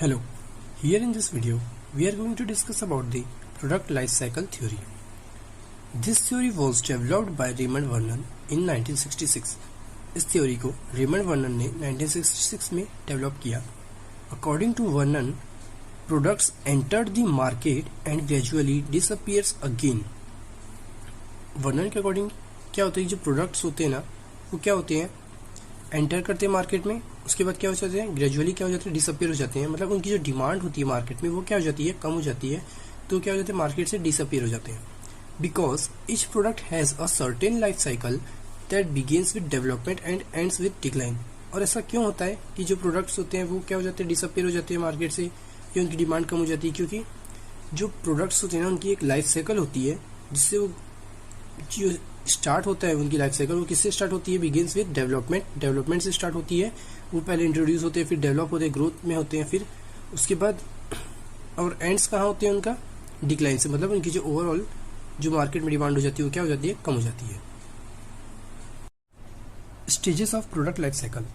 Hello, here in this video we are going to discuss about the product life cycle theory. This theory was developed by Raymond Vernon in 1966. इस theory को Raymond Vernon ने 1966 में develop किया. According to Vernon, products entered the market and gradually disappears again. Vernon के according क्या होता है, जो प्रोडक्ट्स होते हैं ना वो क्या होते हैं, एंटर करते हैं मार्केट में, उसके बाद क्या हो जाते हैं, ग्रेजुअली क्या हो जाते हैं, डिसअपियर हो जाते हैं. मतलब उनकी जो डिमांड होती है मार्केट में वो क्या हो जाती है, कम हो जाती है. तो क्या हो जाते हैं, मार्केट से डिसअपियर हो जाते हैं. Because each product has a certain life cycle that begins with development and ends with decline. और ऐसा क्यों होता है कि जो प्रोडक्ट्स होते हैं वो क्या हो जाते हैं, डिसअपियर हो जाते हैं मार्केट से, या उनकी डिमांड कम हो जाती है. क्योंकि जो प्रोडक्ट्स होते हैं ना उनकी एक लाइफ साइकिल होती है, जिससे वो जो स्टार्ट होता है उनकी लाइफ साइकिल वो किससे स्टार्ट होती है, बिगिंस विद डेवलपमेंट से स्टार्ट होती है. वो पहले इंट्रोड्यूस होते हैं, फिर डेवलप होते हैं, ग्रोथ में होते हैं, फिर उसके बाद और एंड्स कहाँ होते हैं उनका, डिक्लाइन से. मतलब उनकी जो ओवरऑल जो मार्केट में डिमांड हो जाती है वो क्या हो जाती है, कम हो जाती है. Stages of product life cycle.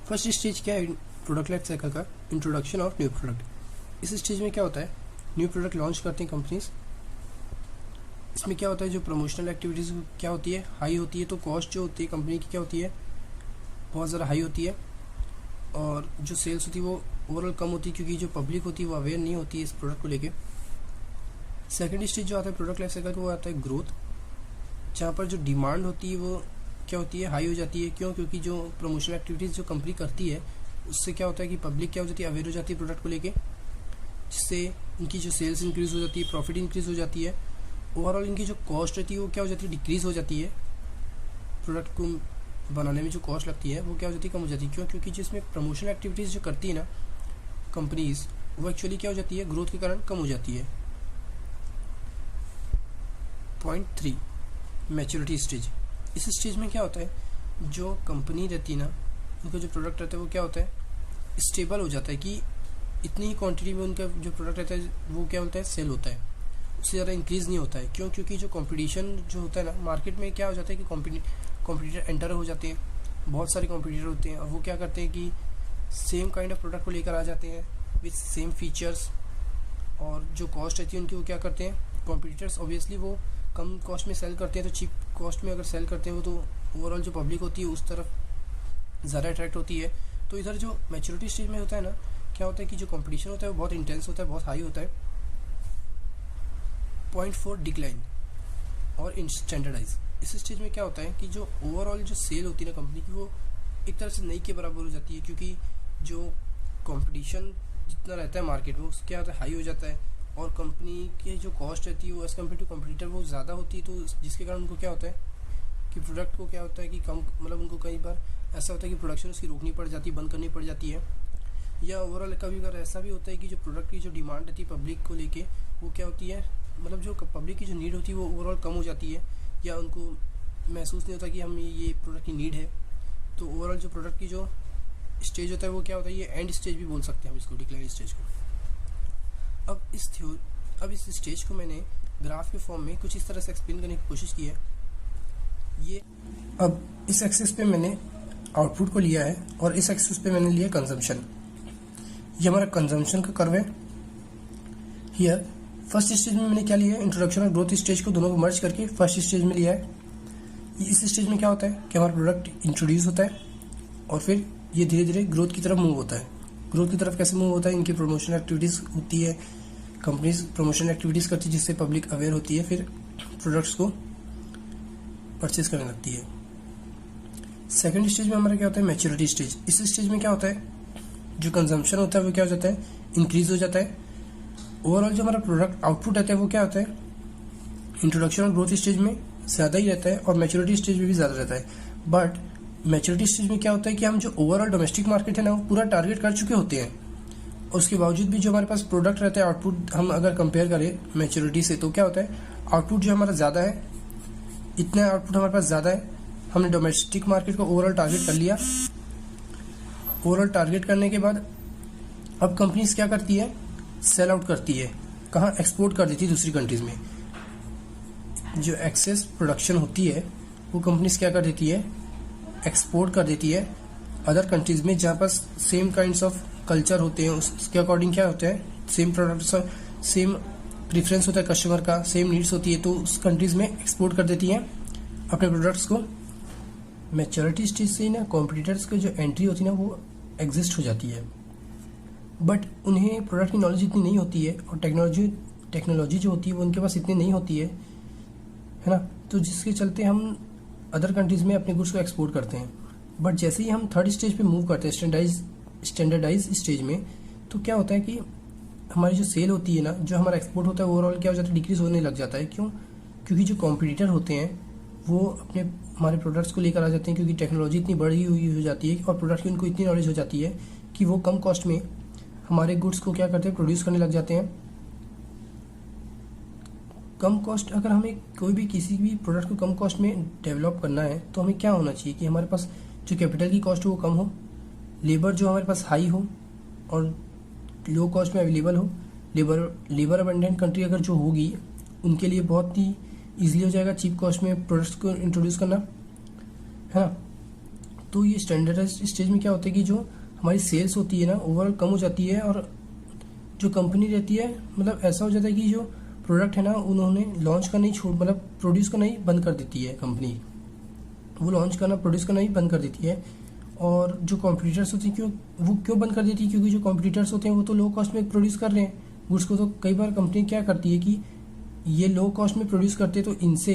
First stage क्या है प्रोडक्ट लाइफ साइकिल का, इंट्रोडक्शन ऑफ न्यू प्रोडक्ट. इस स्टेज में क्या होता है, न्यू प्रोडक्ट लॉन्च करते हैं कंपनीज. इसमें क्या होता है, जो प्रमोशनल एक्टिविटीज़ क्या होती है, हाई होती है. तो कॉस्ट जो होती है कंपनी की क्या होती है, बहुत ज़्यादा हाई होती है. और जो सेल्स होती है वो ओवरऑल कम होती है, क्योंकि जो पब्लिक होती है वो अवेयर नहीं होती है इस प्रोडक्ट को लेके. सेकेंड स्टेज जो आता है प्रोडक्ट लाइफ साइकिल, वो आता है ग्रोथ, जहाँ पर जो डिमांड होती है वो क्या होती है, हाई हो जाती है. क्यों, क्योंकि जो प्रमोशनल एक्टिविटीज़ जो कंपनी करती है उससे क्या होता है कि पब्लिक क्या हो जाती है, अवेयर हो जाती है प्रोडक्ट को लेके, जिससे उनकी जो सेल्स इंक्रीज़ हो जाती है, प्रॉफिट इंक्रीज़ हो जाती है. ओवरऑल इनकी जो कॉस्ट रहती है वो क्या हो जाती है, डिक्रीज़ हो जाती है. प्रोडक्ट को बनाने में जो कॉस्ट लगती है वो क्या हो जाती है, कम हो जाती है. क्यों, क्योंकि जिसमें प्रमोशनल एक्टिविटीज़ जो करती है ना कंपनीज, वो एक्चुअली क्या हो जाती है, ग्रोथ के कारण कम हो जाती है. Point 3, maturity stage. इस स्टेज में क्या होता है, जो कंपनी रहती है ना उनका जो प्रोडक्ट रहता है वो क्या होता है, स्टेबल हो जाता है कि इतनी ही क्वांटिटी में उनका जो प्रोडक्ट रहता है वो क्या होता है, सेल होता है, उससे ज़्यादा इंक्रीज़ नहीं होता है. क्यों, क्योंकि जो कंपटीशन जो होता है ना मार्केट में, क्या हो जाता है कि कॉम्पिटिटर एंटर हो जाते हैं, बहुत सारे कॉम्पिटिटर होते हैं, और वो क्या करते हैं कि सेम काइंड ऑफ प्रोडक्ट को लेकर आ जाते हैं विथ सेम फीचर्स. और जो कॉस्ट रहती है उनकी वो क्या करते हैं, कॉम्पिटिटर्स ऑब्वियसली वो कम कॉस्ट में सेल करते हैं. तो चीप कॉस्ट में अगर सेल करते हैं वो, तो ओवरऑल जो पब्लिक होती है उस तरफ ज़्यादा अट्रैक्ट होती है. तो इधर जो मैच्योरिटी स्टेज में होता है ना, क्या होता है कि जो कॉम्पिटिशन होता है वो बहुत इंटेंस होता है, बहुत हाई होता है. पॉइंट 4, डिक्लाइन और स्टैंडर्डाइज. इस स्टेज में क्या होता है कि जो ओवरऑल जो सेल होती है ना कंपनी की, वो एक तरह से नई के बराबर हो जाती है. क्योंकि जो कंपटीशन जितना रहता है मार्केट में उससे क्या होता है, हाई हो जाता है. और कंपनी की जो कॉस्ट रहती है वो एज कम्पेयर टू कंपटीटर वो ज़्यादा होती है. तो जिसके कारण उनको क्या होता है कि प्रोडक्ट को क्या होता है कि कम, मतलब उनको कई बार ऐसा होता है कि प्रोडक्शन उसकी रोकनी पड़ जाती है, बंद करनी पड़ जाती है. या ओवरऑल कभी बार ऐसा भी होता है कि जो प्रोडक्ट की जो डिमांड रहती है पब्लिक को लेके वो क्या होती है, मतलब जो पब्लिक की जो नीड होती है वो ओवरऑल कम हो जाती है, या उनको महसूस नहीं होता कि हम ये प्रोडक्ट की नीड है. तो ओवरऑल जो प्रोडक्ट की जो स्टेज होता है वो क्या होता है, ये एंड स्टेज भी बोल सकते हैं हम इसको, डिक्लाइन स्टेज को. अब इस स्टेज को मैंने ग्राफ के फॉर्म में कुछ इस तरह से एक्सप्लेन करने की कोशिश की है. ये अब इस एक्सिस पे मैंने आउटपुट को लिया है और इस एक्सिस पे मैंने लिया कंजम्पशन. ये हमारा कंजम्पशन का कर्व है. हियर फर्स्ट स्टेज में मैंने क्या लिया है, इंट्रोडक्शन और ग्रोथ स्टेज को दोनों को मर्ज करके फर्स्ट स्टेज में लिया है. इस स्टेज में क्या होता है कि हमारा प्रोडक्ट इंट्रोड्यूस होता है और फिर ये धीरे धीरे ग्रोथ की तरफ मूव होता है. ग्रोथ की तरफ कैसे मूव होता है, इनकी प्रमोशनल एक्टिविटीज़ होती है, कंपनीज प्रमोशनल एक्टिविटीज़ करती है जिससे पब्लिक अवेयर होती है, फिर प्रोडक्ट्स को परचेज करने लगती है. सेकेंड स्टेज में हमारा क्या होता है, मैच्योरिटी स्टेज. इस स्टेज में क्या होता है, जो कंजम्पशन होता है वो क्या हो जाता है, इंक्रीज हो जाता है. ओवरऑल जो हमारा प्रोडक्ट आउटपुट रहता है वो क्या होता है, इंट्रोडक्शन और ग्रोथ स्टेज में ज़्यादा ही रहता है और मैच्योरिटी स्टेज में भी ज़्यादा रहता है. बट मैच्योरिटी स्टेज में क्या होता है कि हम जो ओवरऑल डोमेस्टिक मार्केट है ना वो पूरा टारगेट कर चुके होते हैं. उसके बावजूद भी जो हमारे पास प्रोडक्ट रहता है, आउटपुट हम अगर कंपेयर करें मैच्योरिटी से, तो क्या होता है, आउटपुट जो हमारा ज़्यादा है, इतना आउटपुट हमारे पास ज़्यादा है. हमने डोमेस्टिक मार्केट को ओवरऑल टारगेट कर लिया. ओवरऑल टारगेट करने के बाद अब कंपनीज क्या करती है, सेल आउट करती है. कहाँ, एक्सपोर्ट कर देती है दूसरी कंट्रीज में. जो एक्सेस प्रोडक्शन होती है वो कंपनीज क्या कर देती है, एक्सपोर्ट कर देती है अदर कंट्रीज में जहाँ पास सेम काइंड्स ऑफ कल्चर होते हैं, उसके अकॉर्डिंग क्या होता है, सेम प्रोडक्ट्स, सेम प्रेफरेंस होता है कस्टमर का, सेम नीड्स होती है, तो उस कंट्रीज में एक्सपोर्ट कर देती हैं अपने प्रोडक्ट्स को। मैच्योरिटी स्टेज से ना कॉम्पिटिटर्स की जो एंट्री होती है ना वो एग्जिस्ट हो जाती है, बट उन्हें प्रोडक्ट की नॉलेज इतनी नहीं होती है और टेक्नोलॉजी जो होती है वो उनके पास इतनी नहीं होती है ना, तो जिसके चलते हम अदर कंट्रीज में अपने गुड्स को एक्सपोर्ट करते हैं। बट जैसे ही हम थर्ड स्टेज पे मूव करते हैं, स्टैंडर्डाइज स्टेज में, तो क्या होता है कि हमारी जो सेल होती है ना, जो हमारा एक्सपोर्ट होता है ओवरऑल क्या हो जाता है, डिक्रीज होने लग जाता है। क्यों? क्योंकि जो कॉम्पिटिटर होते हैं वो अपने हमारे प्रोडक्ट्स को लेकर आ जाते हैं, क्योंकि टेक्नोलॉजी इतनी बढ़ी हुई हो जाती है और प्रोडक्ट की उनको इतनी नॉलेज हो जाती है कि वो कम कॉस्ट में हमारे गुड्स को क्या करते हैं, प्रोड्यूस करने लग जाते हैं। कम कॉस्ट, अगर हमें कोई भी किसी भी प्रोडक्ट को कम कॉस्ट में डेवलप करना है तो हमें क्या होना चाहिए कि हमारे पास जो कैपिटल की कॉस्ट हो वो कम हो, लेबर जो हमारे पास हाई हो और लो कॉस्ट में अवेलेबल हो। लेबर अबंडेंट कंट्री अगर जो होगी उनके लिए बहुत ही ईजिली हो जाएगा चीप कॉस्ट में प्रोडक्ट्स को इंट्रोड्यूस करना, है ना। तो ये स्टैंडर्डाइज्ड स्टेज में क्या होता है कि जो हमारी सेल्स होती है ना ओवरऑल कम हो जाती है, और जो कंपनी रहती है मतलब ऐसा हो जाता है कि जो प्रोडक्ट है ना उन्होंने लॉन्च करना ही मतलब प्रोड्यूस करना ही बंद कर देती है कंपनी, वो लॉन्च करना प्रोड्यूस करना ही बंद कर देती है। और जो कॉम्पिटिटर्स होते हैं वो क्यों बंद कर देती है? क्योंकि जो कॉम्पिटिटर्स होते हैं वो तो लो कॉस्ट में प्रोड्यूस कर रहे हैं गुड्स को। तो कई बार कंपनी क्या करती है कि ये लो कॉस्ट में प्रोड्यूस करते हैं तो इनसे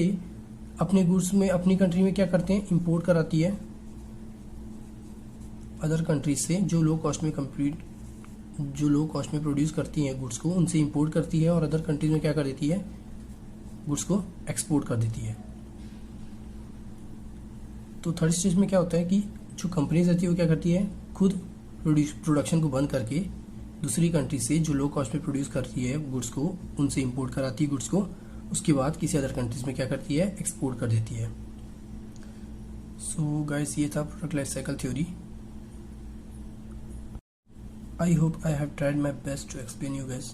अपने गुड्स में अपनी कंट्री में क्या करते हैं, इंपोर्ट कराती है अदर कंट्रीज से जो लो कॉस्ट में प्रोड्यूस करती हैं गुड्स को, उनसे इंपोर्ट करती है और अदर कंट्रीज में क्या कर देती है, गुड्स को एक्सपोर्ट कर देती है। तो थर्ड स्टेज में क्या होता है कि जो कंपनीज रहती है वो क्या करती है, खुद प्रोडक्शन को बंद करके दूसरी कंट्री से जो लो कॉस्ट में प्रोड्यूस करती है गुड्स को, उनसे इंपोर्ट कराती है गुड्स को, उसके बाद किसी अदर कंट्रीज में क्या करती है, एक्सपोर्ट कर देती है। सो गाइस, ये था product life cycle theory. I hope I have tried my best to explain you guys.